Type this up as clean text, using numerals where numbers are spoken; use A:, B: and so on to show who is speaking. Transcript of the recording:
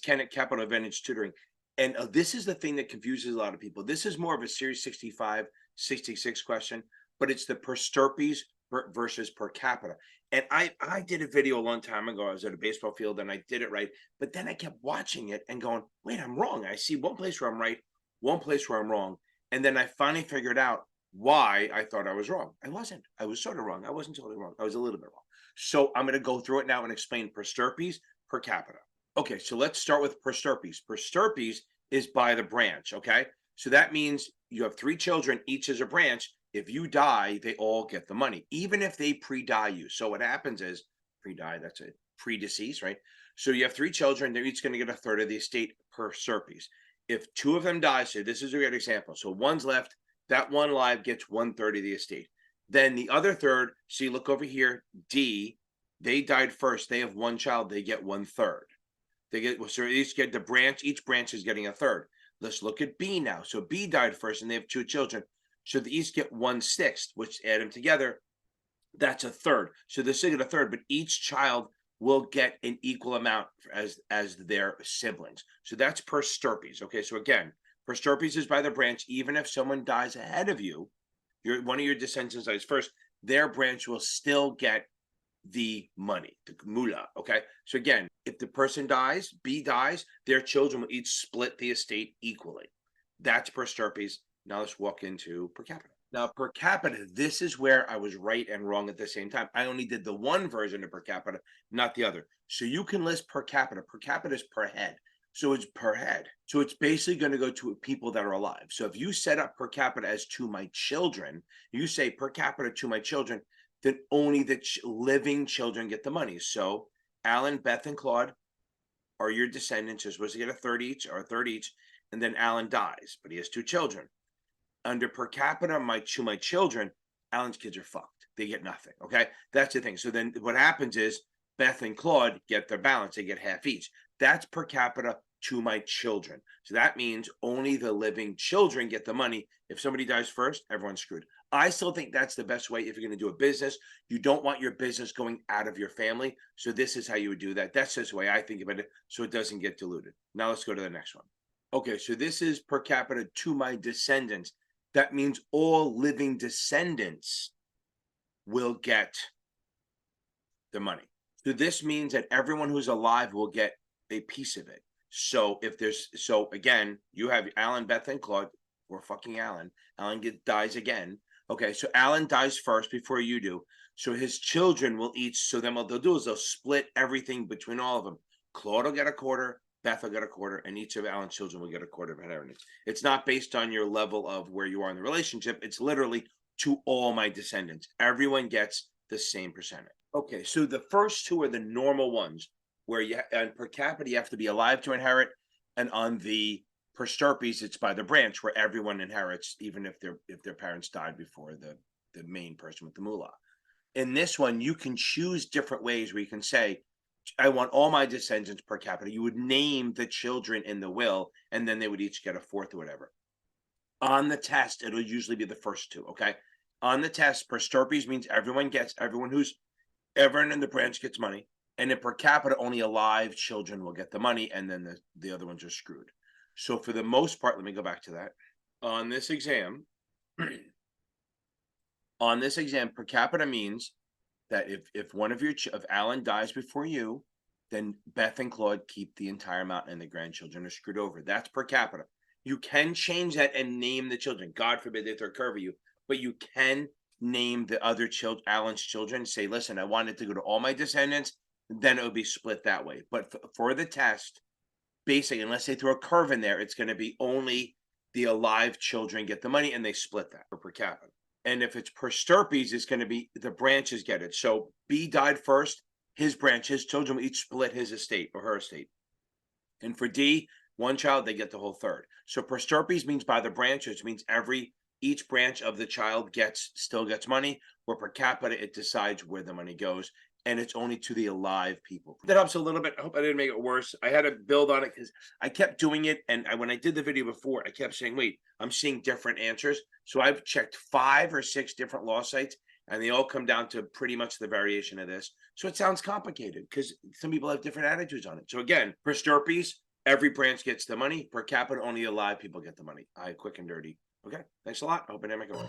A: Ken at Capital Advantage Tutoring. And this is the thing that confuses a lot of people. This is more of a Series 65, 66 question, but it's the per Stirpes versus per capita. And I did a video a long time ago. I was at a baseball field and I did it right. But then I kept watching it and going, wait, I'm wrong. I see one place where I'm right, one place where I'm wrong. And then I finally figured out why I thought I was wrong. I wasn't. I was sort of wrong. I wasn't totally wrong. I was a little bit wrong. So I'm going to go through it now and explain per Stirpes, per capita. Okay, so let's start with per Stirpes. Per Stirpes is by the branch, okay? So that means you have 3 children, each is a branch. If you die, they all get the money, even if they pre-die you. So what happens is, pre-die, that's a pre-deceased, right? So you have 3 children, they're each going to get a third of the estate per Stirpes. If 2 of them die, so this is a great example. So one's left, that one live gets 1/3 of the estate. Then the other third, so you look over here, D, they died first. They have 1 child, they get 1/3. They get, so each get the branch, each branch is getting a third. Let's look at B now. So B died first and they have 2 children. So they each get 1/6, which add them together, that's a third. So they still get a third, but each child will get an equal amount as their siblings. So that's per Stirpes. Okay, so again, per Stirpes is by the branch. Even if someone dies ahead of you, one of your descendants dies first, their branch will still get the money, the moolah. Okay, so again, if the person dies, B dies, their children will each split the estate equally. That's per Stirpes. Now let's walk into per capita. Now, per capita, this is where I was right and wrong at the same time. I only did the one version of per capita, not the other. So you can list per capita. Per capita is per head. So it's per head. So it's basically going to go to people that are alive. So if you set up per capita as to my children, you say per capita to my children, then only the living children get the money. So Alan, Beth, and Claude are your descendants. You're supposed to get a third each or a third each. And then Alan dies, but he has 2 children. Under per capita, to my children, Alan's kids are fucked. They get nothing. Okay, that's the thing. So then what happens is Beth and Claude get their balance. They get half each. That's per capita to my children. So that means only the living children get the money. If somebody dies first, everyone's screwed. I still think that's the best way if you're going to do a business. You don't want your business going out of your family. So this is how you would do that. That's just the way I think about it, so it doesn't get diluted. Now let's go to the next one. Okay, so this is per capita to my descendants. That means all living descendants will get the money. So this means that everyone who's alive will get a piece of it. So if there's, so again, you have Alan, Beth, and Claude, or fucking Alan. Alan dies again. Okay, so Alan dies first before you do. So his children will each, so then what they'll do is they'll split everything between all of them. Claude will get a quarter, Beth will get a quarter, and each of Alan's children will get a quarter of inheritance. It's not based on your level of where you are in the relationship. It's literally to all my descendants. Everyone gets the same percentage. Okay, so the first 2 are the normal ones where you, and per capita, you have to be alive to inherit. And on the per Stirpes, it's by the branch where everyone inherits, even if their parents died before the main person with the moolah. In this one, you can choose different ways where you can say, I want all my descendants per capita. You would name the children in the will, and then they would each get a fourth or whatever. On the test, it'll usually be the first 2, okay? On the test, per Stirpes means everyone who's ever in the branch gets money. And in per capita, only alive children will get the money, and then the other ones are screwed. So for the most part, let me go back to that. On this exam, per capita means that if one of if Alan dies before you, then Beth and Claude keep the entire amount and the grandchildren are screwed over. That's per capita. You can change that and name the children. God forbid they throw a curve at you, but you can name the other Alan's children. Say, listen, I want it to go to all my descendants. Then it would be split that way. But for the test, basically, unless they throw a curve in there, it's going to be only the alive children get the money, and they split that per capita. And if it's per Stirpes, it's going to be the branches get it. So B died first, his branch, his children will each split his estate or her estate. And for D, 1 child, they get the whole third. So per Stirpes means by the branch, which means each branch of the child still gets money, where per capita, it decides where the money goes. And it's only to the alive people. That helps a little bit. I hope I didn't make it worse. I had to build on it because I kept doing it. And when I did the video before, I kept saying, wait, I'm seeing different answers. So I've checked 5 or 6 different law sites, and they all come down to pretty much the variation of this. So it sounds complicated because some people have different attitudes on it. So again, per Stirpes, Every branch gets the money. Per capita, only the live people get the money. Quick and dirty. Okay, thanks a lot. I hope it didn't make it worse.